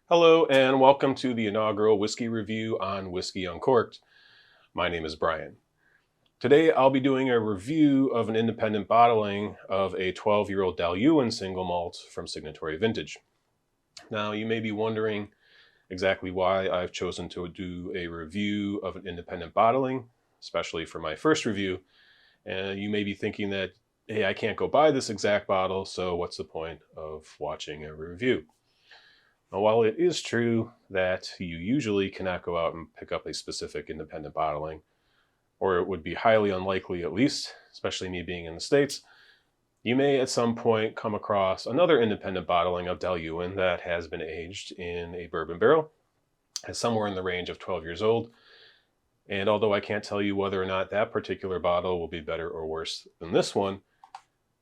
Hello and welcome to the inaugural whiskey review on Whiskey Uncorked. My name is Brian. Today I'll be doing a review of an independent bottling of a 12-year-old Dailuaine Single Malt from Signatory Vintage. Now you may be wondering exactly why I've chosen to do a review of an independent bottling, especially for my first review. And you may be thinking that, hey, I can't go buy this exact bottle, so what's the point of watching a review? Now, while it is true that you usually cannot go out and pick up a specific independent bottling, or it would be highly unlikely at least, especially me being in the States, you may at some point come across another independent bottling of Dailuaine that has been aged in a bourbon barrel, is somewhere in the range of 12 years old. And although I can't tell you whether or not that particular bottle will be better or worse than this one,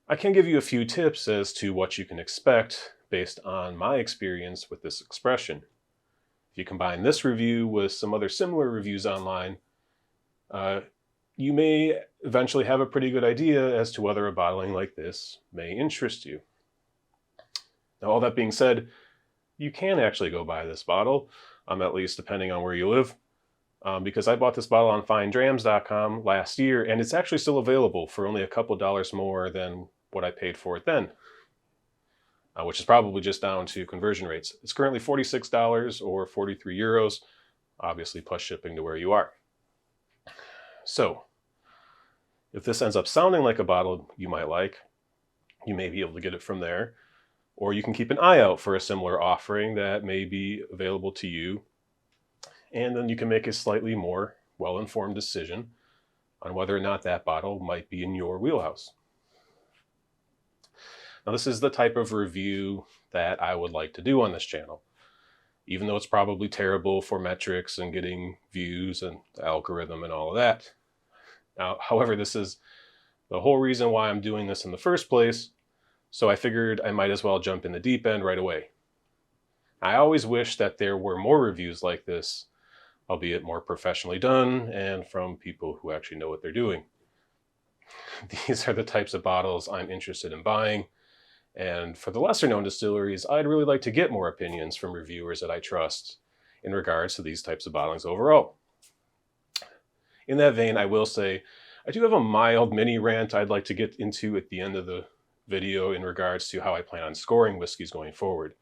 I can give you a few tips as to what you can expect based on my experience with this expression. If you combine this review with some other similar reviews online, you may eventually have a pretty good idea as to whether a bottling like this may interest you. Now, all that being said, you can actually go buy this bottle, at least depending on where you live, because I bought this bottle on finedrams.com last year, and it's actually still available for only a couple dollars more than what I paid for it then. Which is probably just down to conversion rates. It's currently $46 or 43 euros, obviously plus shipping to where you are. So, if this ends up sounding like a bottle you might like, you may be able to get it from there, or you can keep an eye out for a similar offering that may be available to you, and then you can make a slightly more well-informed decision on whether or not that bottle might be in your wheelhouse. Now, this is the type of review that I would like to do on this channel, even though it's probably terrible for metrics and getting views and the algorithm and all of that. Now, however, this is the whole reason why I'm doing this in the first place, so I figured I might as well jump in the deep end right away. I always wish that there were more reviews like this, albeit more professionally done and from people who actually know what they're doing. These are the types of bottles I'm interested in buying. And for the lesser known distilleries, I'd really like to get more opinions from reviewers that I trust in regards to these types of bottlings overall. In that vein, I will say, I do have a mild mini rant I'd like to get into at the end of the video in regards to how I plan on scoring whiskeys going forward.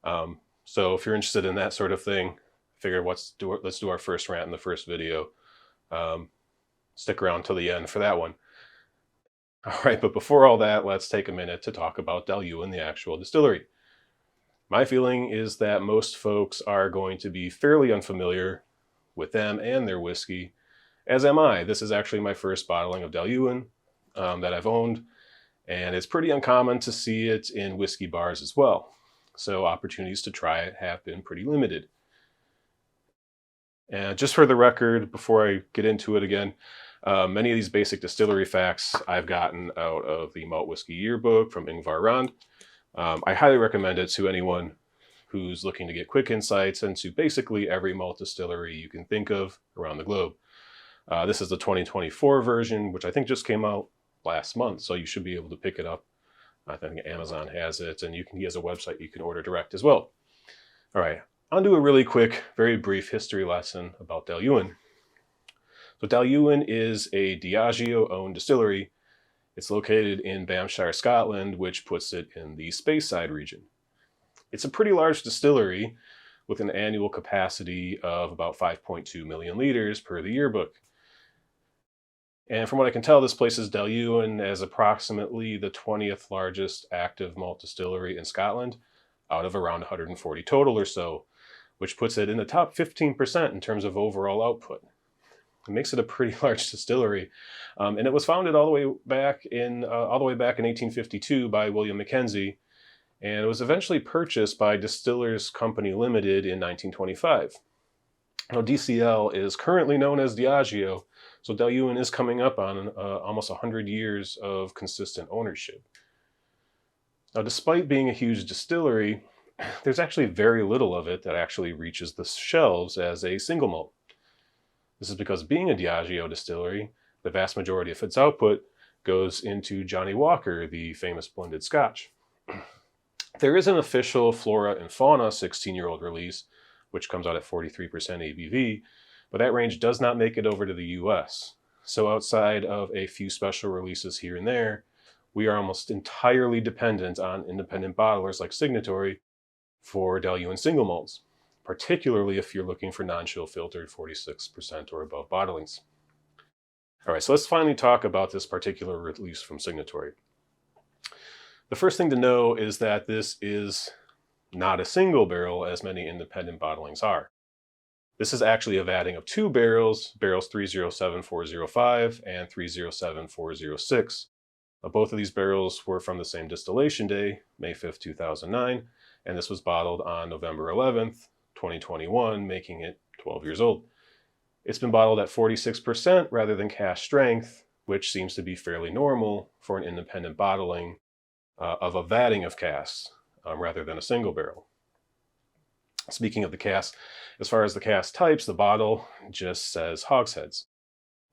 So if you're interested in that sort of thing, I figured let's do our first rant in the first video. Stick around till the end for that one. All right, but before all that, let's take a minute to talk about Dailuaine, the actual distillery. My feeling is that most folks are going to be fairly unfamiliar with them and their whiskey, as am I. This is actually my first bottling of Dailuaine that I've owned, and it's pretty uncommon to see it in whiskey bars as well. So opportunities to try it have been pretty limited. And just for the record, before I get into it again, many of these basic distillery facts I've gotten out of the Malt Whiskey Yearbook from Ingvar Rand. I highly recommend it to anyone who's looking to get quick insights into basically every malt distillery you can think of around the globe. This is the 2024 version, which I think just came out last month, so you should be able to pick it up. I think Amazon has it, and he has a website you can order direct as well. All right, I'll do a really quick, very brief history lesson about Dailuaine. So Dailuaine is a Diageo-owned distillery. It's located in Banffshire, Scotland, which puts it in the Speyside region. It's a pretty large distillery with an annual capacity of about 5.2 million liters per the yearbook. And from what I can tell, this places Dailuaine as approximately the 20th largest active malt distillery in Scotland, out of around 140 total or so, which puts it in the top 15% in terms of overall output. It makes it a pretty large distillery, and it was founded all the way back in 1852 by William Mackenzie, and it was eventually purchased by Distillers Company Limited in 1925. Now, DCL is currently known as Diageo, so Dailuaine is coming up on almost 100 years of consistent ownership. Now, despite being a huge distillery, there's actually very little of it that actually reaches the shelves as a single malt. This is because being a Diageo distillery, the vast majority of its output goes into Johnny Walker, the famous blended Scotch. There is an official Flora and Fauna 16-year-old release, which comes out at 43% ABV, but that range does not make it over to the US. So outside of a few special releases here and there, we are almost entirely dependent on independent bottlers like Signatory for Dailuaine Single Malts, particularly if you're looking for non-chill filtered 46% or above bottlings. All right, so let's finally talk about this particular release from Signatory. The first thing to know is that this is not a single barrel as many independent bottlings are. This is actually a vatting of two barrels, barrels 307405 and 307406. Both of these barrels were from the same distillation day, May 5th, 2009, and this was bottled on November 11th, 2021, making it 12 years old. It's been bottled at 46% rather than cask strength, which seems to be fairly normal for an independent bottling of a vatting of casks rather than a single barrel. Speaking of the casks, as far as the cask types, the bottle just says hogsheads.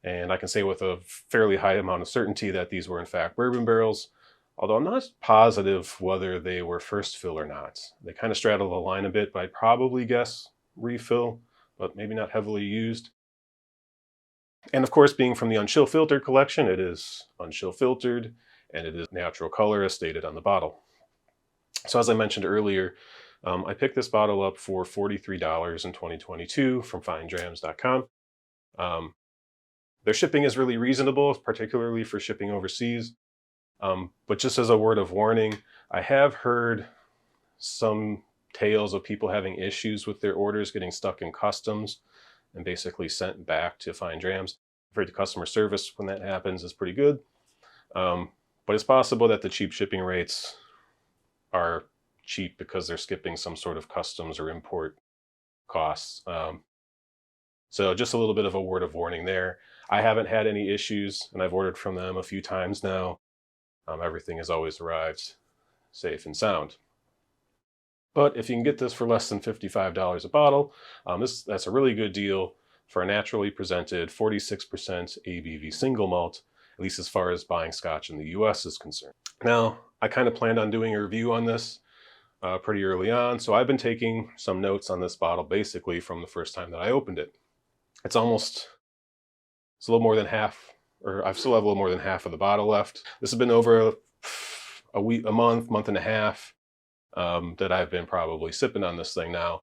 And I can say with a fairly high amount of certainty that these were in fact bourbon barrels, although I'm not positive whether they were first fill or not. They kind of straddle the line a bit, but I'd probably guess refill, but maybe not heavily used. And of course, being from the unchill filtered collection, it is unchill filtered, and it is natural color as stated on the bottle. So as I mentioned earlier, I picked this bottle up for $43 in 2022 from finedrams.com. Their shipping is really reasonable, particularly for shipping overseas. But just as a word of warning, I have heard some tales of people having issues with their orders getting stuck in customs and basically sent back to Fine Drams. I've heard the customer service when that happens is pretty good. But it's possible that the cheap shipping rates are cheap because they're skipping some sort of customs or import costs. So just a little bit of a word of warning there. I haven't had any issues, and I've ordered from them a few times now. Everything has always arrived safe and sound. But if you can get this for less than $55 a bottle, that's a really good deal for a naturally presented 46% ABV single malt, at least as far as buying Scotch in the US is concerned. Now, I kind of planned on doing a review on this pretty early on, so I've been taking some notes on this bottle basically from the first time that I opened it. It's a little more than half, or I still have a little more than half of the bottle left. This has been over a week, a month and a half that I've been probably sipping on this thing now.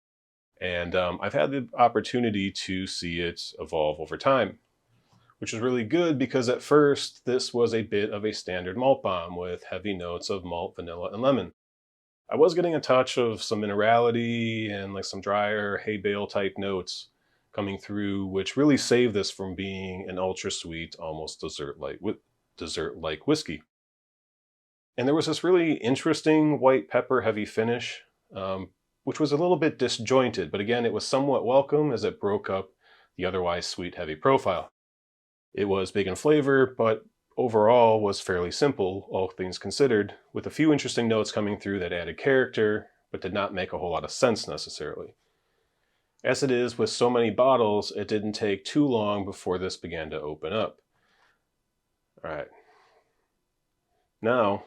And I've had the opportunity to see it evolve over time, which is really good because at first this was a bit of a standard malt bomb with heavy notes of malt, vanilla, and lemon. I was getting a touch of some minerality and like some drier hay bale type notes coming through, which really saved this from being an ultra sweet, almost dessert-like whiskey. And there was this really interesting white pepper heavy finish, which was a little bit disjointed, but again, it was somewhat welcome as it broke up the otherwise sweet heavy profile. It was big in flavor, but overall was fairly simple, all things considered, with a few interesting notes coming through that added character, but did not make a whole lot of sense necessarily. As it is with so many bottles, it didn't take too long before this began to open up. All right. Now,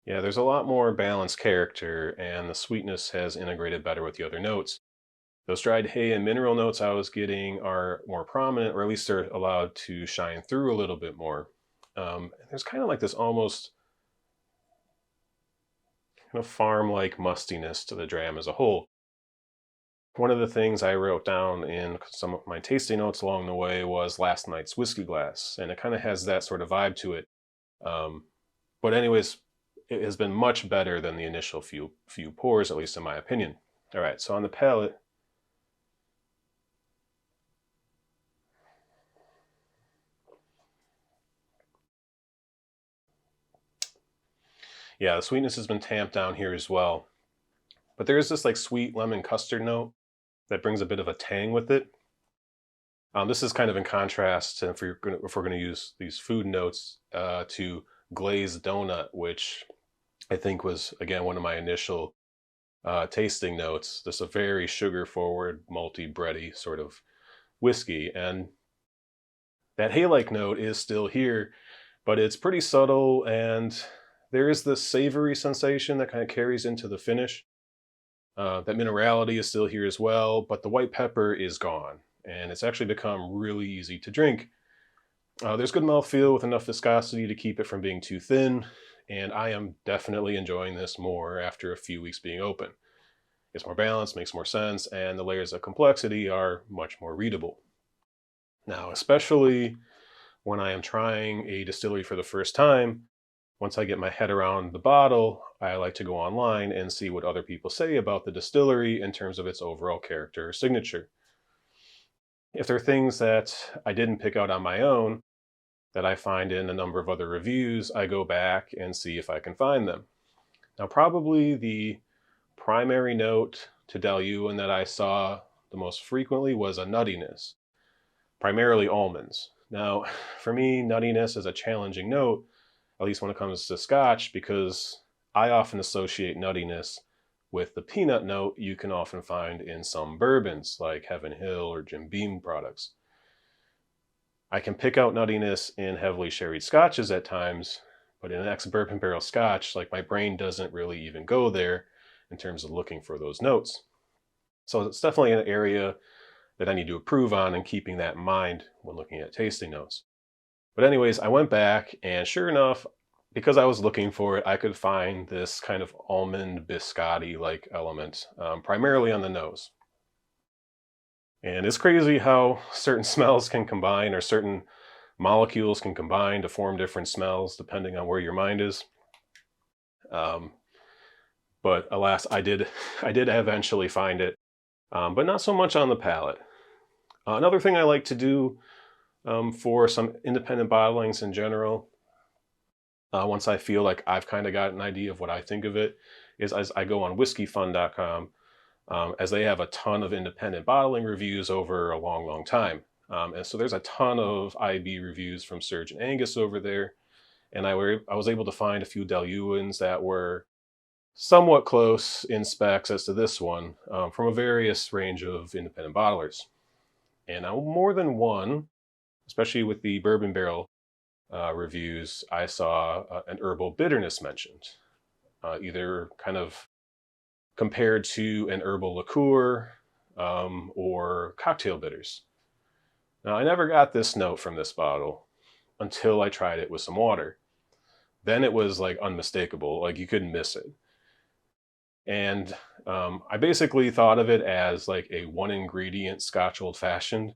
yeah, there's a lot more balanced character, and the sweetness has integrated better with the other notes. Those dried hay and mineral notes I was getting are more prominent, or at least they're allowed to shine through a little bit more. There's kind of like this almost kind of farm-like mustiness to the dram as a whole. One of the things I wrote down in some of my tasting notes along the way was last night's whiskey glass, and it kind of has that sort of vibe to it. But anyways, it has been much better than the initial few pours, at least in my opinion. All right, so on the palate, yeah, the sweetness has been tamped down here as well. But there is this like sweet lemon custard note that brings a bit of a tang with it. This is kind of in contrast, if we're going to use these food notes, to glazed donut, which I think was, again, one of my initial tasting notes. Just a very sugar-forward, malty, bready sort of whiskey. And that hay-like note is still here, but it's pretty subtle, and there is this savory sensation that kind of carries into the finish. That minerality is still here as well, but the white pepper is gone, and it's actually become really easy to drink. There's good mouthfeel with enough viscosity to keep it from being too thin, and I am definitely enjoying this more after a few weeks being open. It's more balanced, makes more sense, and the layers of complexity are much more readable. Now, especially when I am trying a distillery for the first time, once I get my head around the bottle, I like to go online and see what other people say about the distillery in terms of its overall character or signature. If there are things that I didn't pick out on my own that I find in a number of other reviews, I go back and see if I can find them. Now, probably the primary note to Dailuaine that I saw the most frequently was a nuttiness, primarily almonds. Now, for me, nuttiness is a challenging note, at least when it comes to Scotch, because I often associate nuttiness with the peanut note you can often find in some bourbons like Heaven Hill or Jim Beam products. I can pick out nuttiness in heavily sherried scotches at times, but in an ex-bourbon barrel Scotch, like, my brain doesn't really even go there in terms of looking for those notes. So it's definitely an area that I need to improve on, and keeping that in mind when looking at tasting notes. But anyways, I went back, and sure enough, because I was looking for it, I could find this kind of almond biscotti-like element, primarily on the nose. And it's crazy how certain smells can combine, or certain molecules can combine to form different smells depending on where your mind is. Um, but alas, I did eventually find it, but not so much on the palate. Another thing I like to do for some independent bottlings in general, once I feel like I've kind of got an idea of what I think of it, is as I go on whiskyfun.com, as they have a ton of independent bottling reviews over a long, long time. And so there's a ton of IB reviews from Serge and Angus over there. And I was able to find a few Dailuaines that were somewhat close in specs as to this one, from a various range of independent bottlers. And more than one, especially with the bourbon barrel reviews, I saw an herbal bitterness mentioned, either kind of compared to an herbal liqueur or cocktail bitters. Now, I never got this note from this bottle until I tried it with some water. Then it was like unmistakable, like you couldn't miss it. And I basically thought of it as like a one ingredient Scotch old fashioned,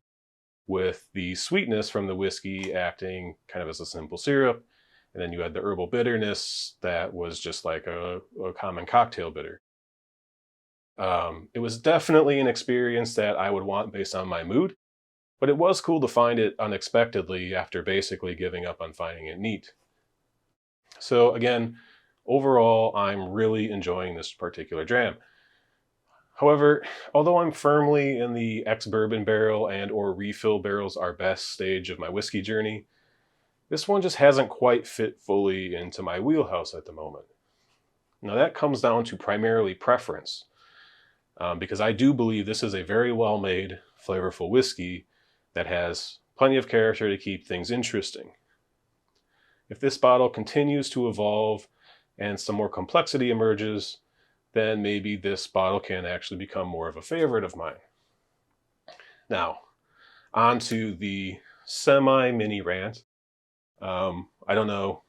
with the sweetness from the whiskey acting kind of as a simple syrup. And then you had the herbal bitterness that was just like a common cocktail bitter. It was definitely an experience that I would want based on my mood, but it was cool to find it unexpectedly after basically giving up on finding it neat. So again, overall, I'm really enjoying this particular dram. However, although I'm firmly in the ex-bourbon barrel and or refill barrels are best stage of my whiskey journey, this one just hasn't quite fit fully into my wheelhouse at the moment. Now that comes down to primarily preference, because I do believe this is a very well-made, flavorful whiskey that has plenty of character to keep things interesting. If this bottle continues to evolve and some more complexity emerges, then maybe this bottle can actually become more of a favorite of mine. Now, on to the semi-mini rant. I don't know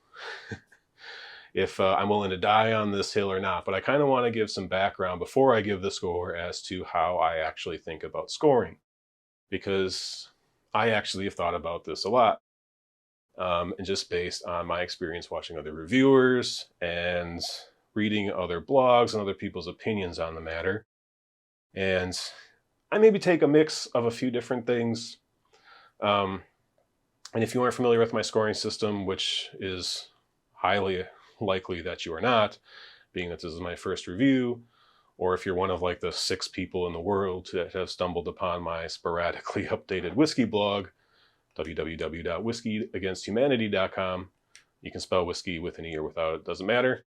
if I'm willing to die on this hill or not, but I kind of want to give some background before I give the score as to how I actually think about scoring, because I actually have thought about this a lot. And just based on my experience watching other reviewers and reading other blogs and other people's opinions on the matter. And I maybe take a mix of a few different things. And if you aren't familiar with my scoring system, which is highly likely that you are not, being that this is my first review, or if you're one of like the 6 people in the world that have stumbled upon my sporadically updated whiskey blog, www.whiskeyagainsthumanity.com. You can spell whiskey with an E or without, it doesn't matter.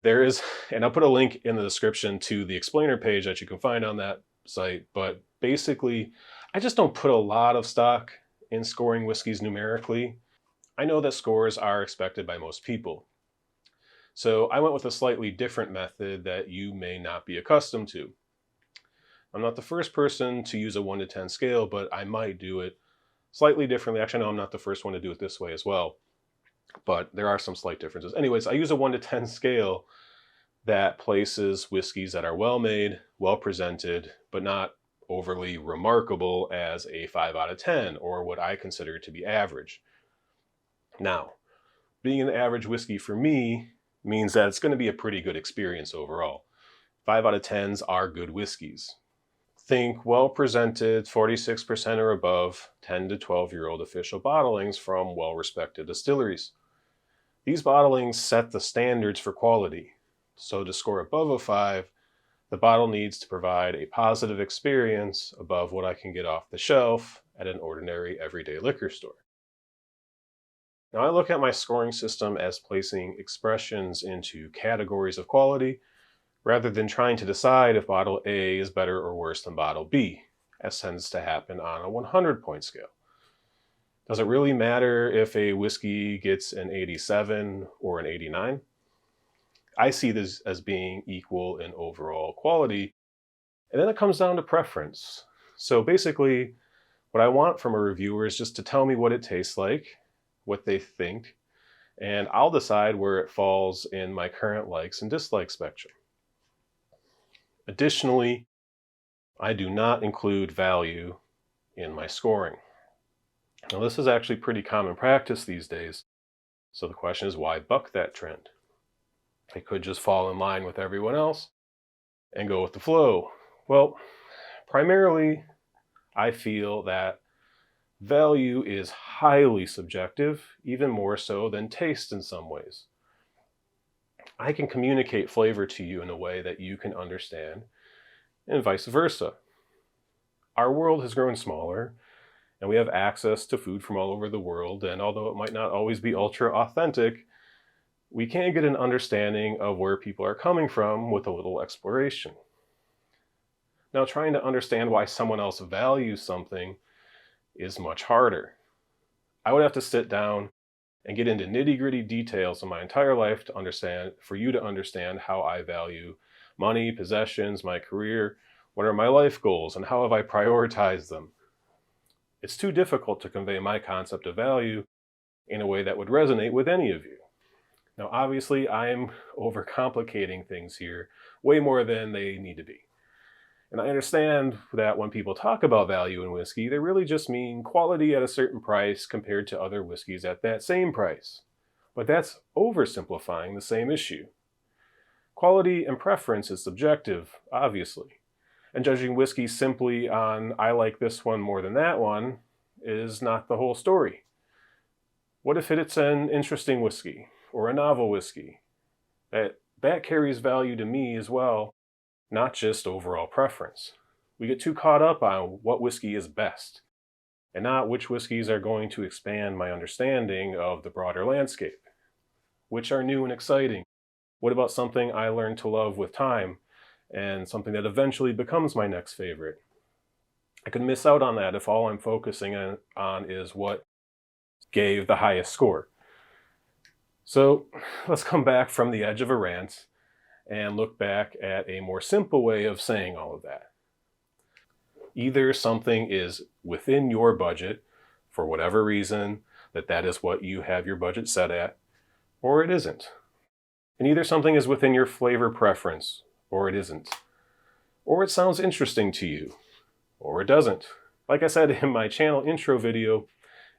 There is, and I'll put a link in the description to the explainer page that you can find on that site, but basically I just don't put a lot of stock in scoring whiskeys numerically. I know that scores are expected by most people. So I went with a slightly different method that you may not be accustomed to. I'm not the first person to use a 1 to 10 scale, but I might do it slightly differently. Actually, no, I'm not the first one to do it this way as well, but there are some slight differences. Anyways, I use a 1 to 10 scale that places whiskeys that are well made, well presented, but not overly remarkable as a 5 out of 10, or what I consider to be average. Now, being an average whiskey for me means that it's going to be a pretty good experience overall. 5 out of 10s are good whiskeys. Think well presented, 46% or above, 10 to 12-year-old official bottlings from well-respected distilleries. These bottlings set the standards for quality. So to score above a 5, the bottle needs to provide a positive experience above what I can get off the shelf at an ordinary everyday liquor store. Now I look at my scoring system as placing expressions into categories of quality rather than trying to decide if bottle A is better or worse than bottle B, as tends to happen on a 100-point scale. Does it really matter if a whiskey gets an 87 or an 89? I see this as being equal in overall quality, and then it comes down to preference. So basically, what I want from a reviewer is just to tell me what it tastes like, what they think, and I'll decide where it falls in my current likes and dislikes spectrum. Additionally, I do not include value in my scoring. Now, this is actually pretty common practice these days, so the question is, why buck that trend? I could just fall in line with everyone else and go with the flow. Well, primarily, I feel that value is highly subjective, even more so than taste in some ways. I can communicate flavor to you in a way that you can understand, and vice versa. Our world has grown smaller, and we have access to food from all over the world, and although it might not always be ultra authentic, we can get an understanding of where people are coming from with a little exploration. Now, trying to understand why someone else values something is much harder. I would have to sit down and get into nitty-gritty details of my entire life for you to understand how I value money, possessions, my career, what are my life goals, and how have I prioritized them. It's too difficult to convey my concept of value in a way that would resonate with any of you. Now, obviously, I'm overcomplicating things here way more than they need to be. And I understand that when people talk about value in whiskey, they really just mean quality at a certain price compared to other whiskeys at that same price. But that's oversimplifying the same issue. Quality and preference is subjective, obviously. And judging whiskey simply on, I like this one more than that one, is not the whole story. What if it's an interesting whiskey or a novel whiskey? That carries value to me as well, not just overall preference. We get too caught up on what whiskey is best, and not which whiskeys are going to expand my understanding of the broader landscape. Which are new and exciting? What about something I learned to love with time, and something that eventually becomes my next favorite? I could miss out on that if all I'm focusing on is what gave the highest score. So let's come back from the edge of a rant and look back at a more simple way of saying all of that. Either something is within your budget for whatever reason, that is what you have your budget set at, or it isn't. And either something is within your flavor preference, or it isn't. Or it sounds interesting to you, or it doesn't. Like I said in my channel intro video,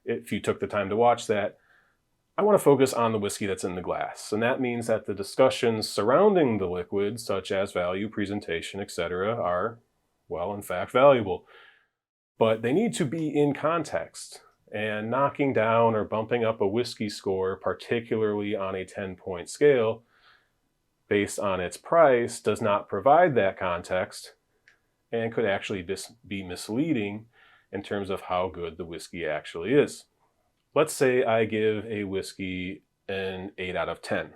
if you took the time to watch that, I want to focus on the whiskey that's in the glass. And that means that the discussions surrounding the liquid, such as value, presentation, etc., are, well, in fact, valuable. But they need to be in context. And knocking down or bumping up a whiskey score, particularly on a 10-point scale, based on its price, does not provide that context and could actually be misleading in terms of how good the whiskey actually is. Let's say I give a whiskey an 8 out of 10.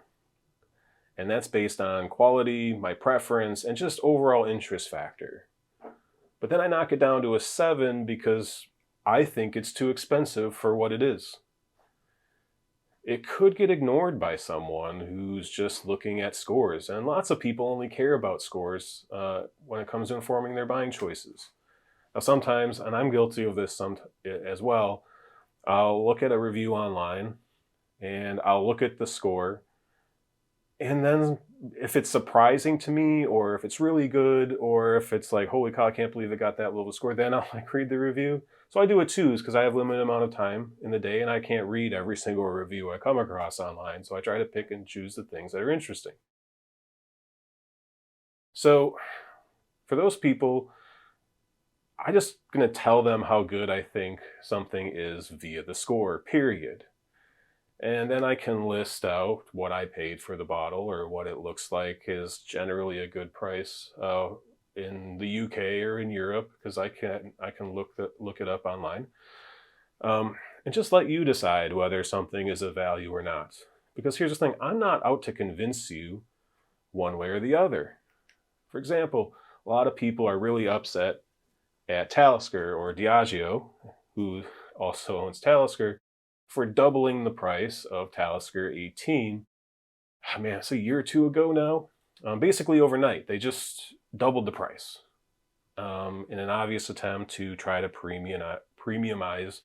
And that's based on quality, my preference, and just overall interest factor. But then I knock it down to a 7 because I think it's too expensive for what it is. It could get ignored by someone who's just looking at scores, and lots of people only care about scores when it comes to informing their buying choices. Now, sometimes, and I'm guilty of this as well, I'll look at a review online and I'll look at the score, and then if it's surprising to me, or if it's really good, or if it's like, holy cow, I can't believe it got that low of a score, then I'll like read the review. So I do it twos because I have a limited amount of time in the day and I can't read every single review I come across online. So I try to pick and choose the things that are interesting. So for those people, I just going to tell them how good I think something is via the score, period. And then I can list out what I paid for the bottle, or what it looks like is generally a good price in the UK or in Europe, because I can look it up online, and just let you decide whether something is of value or not. Because here's the thing: I'm not out to convince you one way or the other. For example, a lot of people are really upset at Talisker or Diageo, who also owns Talisker, for doubling the price of Talisker 18. Oh, man, it's a year or two ago now. Basically overnight, they just doubled the price in an obvious attempt to try to premiumize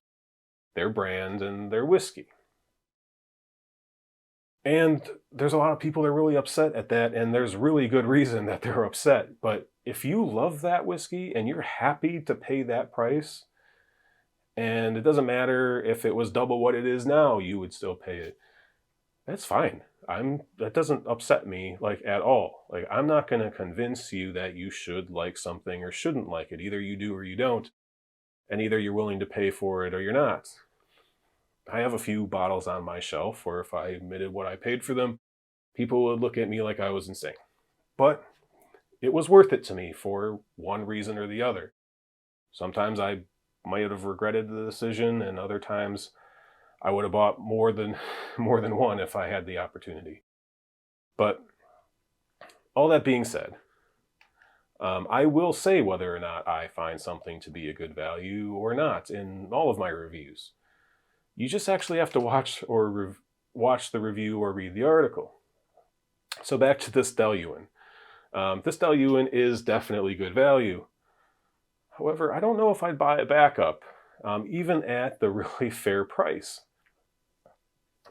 their brand and their whiskey. And there's a lot of people that are really upset at that, and there's really good reason that they're upset. But if you love that whiskey and you're happy to pay that price, and it doesn't matter if it was double what it is now, you would still pay it, that's fine. That doesn't upset me like at all. Like, I'm not going to convince you that you should like something or shouldn't like it. Either you do or you don't, and either you're willing to pay for it or you're not. I have a few bottles on my shelf where if I admitted what I paid for them, people would look at me like I was insane. But it was worth it to me for one reason or the other. Sometimes I might have regretted the decision, and other times I would have bought more than one if I had the opportunity. But all that being said, I will say whether or not I find something to be a good value or not in all of my reviews. You just actually have to watch the review or read the article. So back to this Dailuaine. This Dailuaine is definitely good value. However, I don't know if I'd buy it back up, even at the really fair price.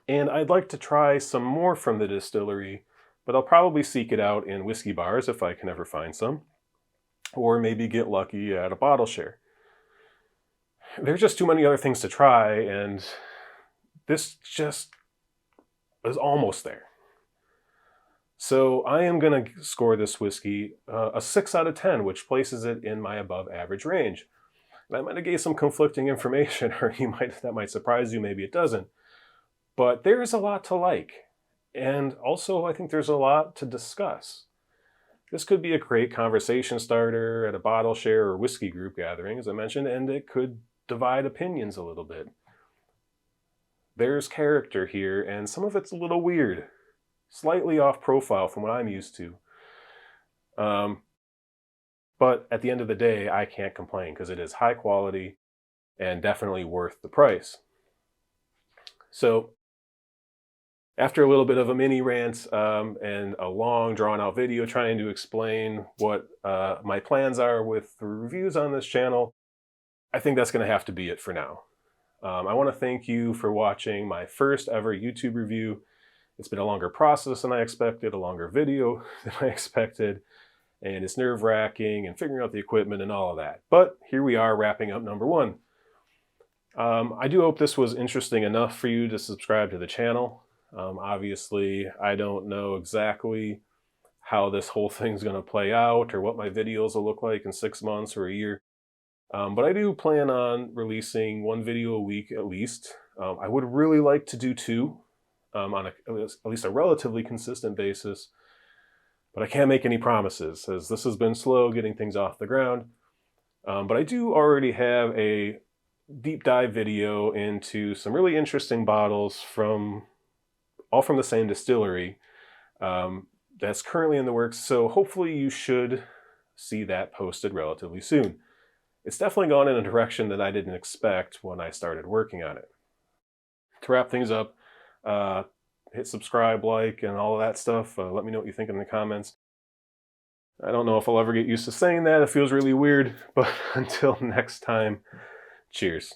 And I'd like to try some more from the distillery, but I'll probably seek it out in whiskey bars if I can ever find some, or maybe get lucky at a bottle share. There's just too many other things to try, and this just is almost there. So I am going to score this whiskey a 6 out of 10, which places it in my above average range. And I might have gave some conflicting information, or that might surprise you, maybe it doesn't. But there is a lot to like. And also, I think there's a lot to discuss. This could be a great conversation starter at a bottle share or whiskey group gathering, as I mentioned, and it could divide opinions a little bit. There's character here, and some of it's a little weird, slightly off profile from what I'm used to. But at the end of the day, I can't complain because it is high quality and definitely worth the price. So after a little bit of a mini rant and a long drawn out video trying to explain what my plans are with the reviews on this channel, I think that's going to have to be it for now. I want to thank you for watching my first ever YouTube review. It's been a longer process than I expected, a longer video than I expected, and it's nerve-wracking and figuring out the equipment and all of that. But here we are wrapping up number 1. I do hope this was interesting enough for you to subscribe to the channel. Obviously, I don't know exactly how this whole thing's going to play out or what my videos will look like in 6 months or a year. But I do plan on releasing 1 video a week at least. I would really like to do 2 on at least a relatively consistent basis, but I can't make any promises as this has been slow getting things off the ground. But I do already have a deep dive video into some really interesting bottles all from the same distillery that's currently in the works. So hopefully you should see that posted relatively soon. it's definitely gone in a direction that I didn't expect when I started working on it. To wrap things up, hit subscribe, like, and all of that stuff. Let me know what you think in the comments. I don't know if I'll ever get used to saying that. It feels really weird, but until next time, cheers.